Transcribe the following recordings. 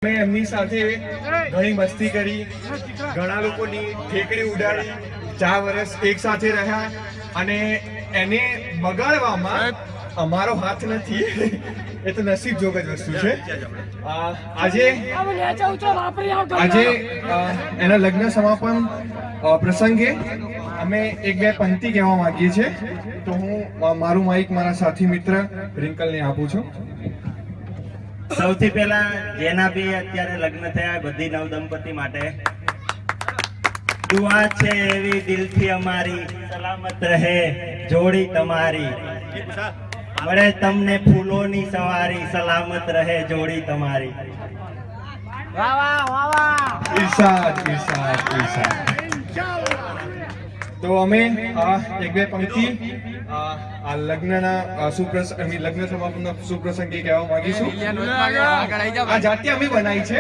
મેં એમની સાથે ઘણી મસ્તી કરી, ઘણા લોકોની ઠેકડી ઉડાડી, 4 વર્ષ એક સાથે રહ્યા અને એને બગાડવામાં અમારો હાથ નથી. એ તો નસીબ જોગ જ વસ્તુ છે. આજે એના લગ્ન સમાપન પ્રસંગે અમે એક બે પંક્તિ કહેવા માંગીએ છીએ. તો હું મારું માઇક મારા સાથી મિત્ર રિંકલને આપું છું. સૌથી પહેલા જેના બી અત્યારે લગ્ન થયા બધી નવદંપતિ માટે દુઆ છે એવી દિલથી અમારી, સલામત રહે જોડી તમારી, મળે તમને ફૂલોની સવારી, સલામત રહે જોડી તમારી. વાહ વાહ વાહ વાહ. ઈર્ષાદ ઈર્ષાદ ઈર્ષાદ. તો અમે એક બે પંક્તિ આ લગ્નના લગ્ન સમાપનના સુપ્રસંગે કહેવા માંગીશું. આ જાતે અમે બનાવી છે.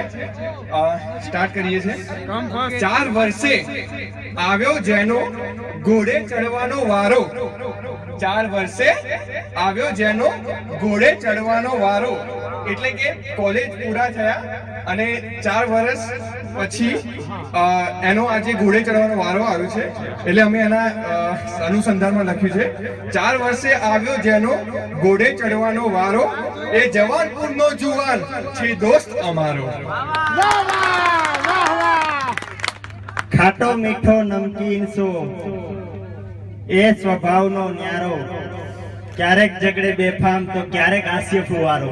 સ્ટાર્ટ કરીએ છીએ. 4 વર્ષે આવ્યો જેનો ઘોડે ચડવાનો વારો, 4 વર્ષે આવ્યો જેનો ઘોડે ચડવાનો વારો. એટલે કે કોલેજ પૂરા થયા અને 4 વર્ષ પછી એનો આજે ઘોડે ચડવાનો વારો આવ્યો છે. એટલે અમે એના અનુસંધાનમાં લખ્યું છે 4 વર્ષે આવ્યો જેનો ઘોડે ચડવાનો વારો, એ જવાનપુરનો જુવાન છે દોસ્ત અમારો. ખાટો મીઠો નમકીન શું એ સ્વભાવનો ન્યારો, ક્યારેક ઝગડે બેફામ તો ક્યારેક હાસ્ય ફુવારો.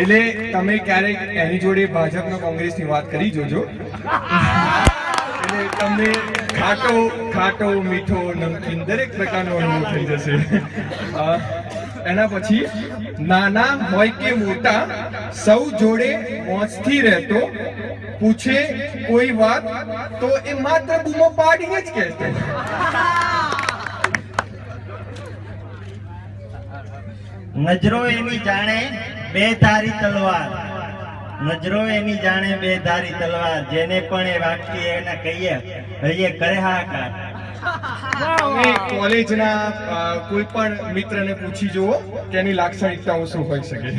એટલે તમે ક્યારેક એની જોડે ભાજપનો કોંગ્રેસની વાત કરી જોજો. એટલે તમને ખાટો ખાટો મીઠો નમકીન દરેક પ્રકારનો અનુભવ થઈ જશે. એના પછી નાના હોય કે મોટા સૌ જોડે મોજથી રહેતો, પૂછે કોઈ વાત તો એ માત્ર બૂમો પાડીને જ કહેતો. નજરો એની જાણે બે ધારી તલવાર, નજરો એની જાણે બે ધારી તલવાર, જેને પણ એ વાક્ય એને કહીએ હૈયે કરે હાહાકાર. કોલેજના કોઈ પણ મિત્રને પૂછી જુઓ કે એની લાક્ષણિકતાઓ શું હોઈ શકે.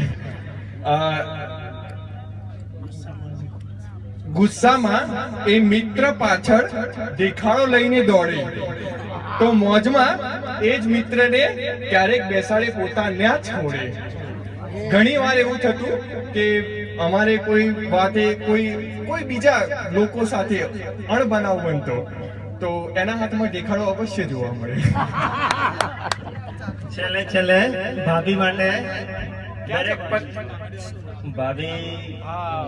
ગુસ્સામાં એ મિત્ર પાછળ દેખાડો લઈને દોડે, તો મોજમાં એ જ મિત્રને ક્યારેક બેસાડે પોતાને છોડે. ઘણી વાર એવું થતું કે અમારે કોઈ વાતે કોઈ બીજા લોકો સાથે અણબનાવ બનતો, તો એના હાથમાં દેખાડો અવશ્ય જોવા મળે. છેલ્લે ભાભી માટે દરેક ભાભી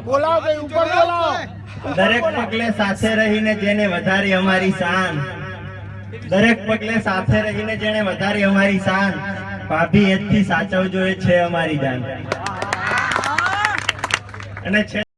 બોલાવો ઉપર બોલાવો. દરેક પગલે સાથે રહીને જેને વધારી અમારી શાન, દરેક પગલે સાથે રહીને જેને વધારી અમારી શાન, ભાભી એથી સાચવજો એ છે અમારી જાન. અને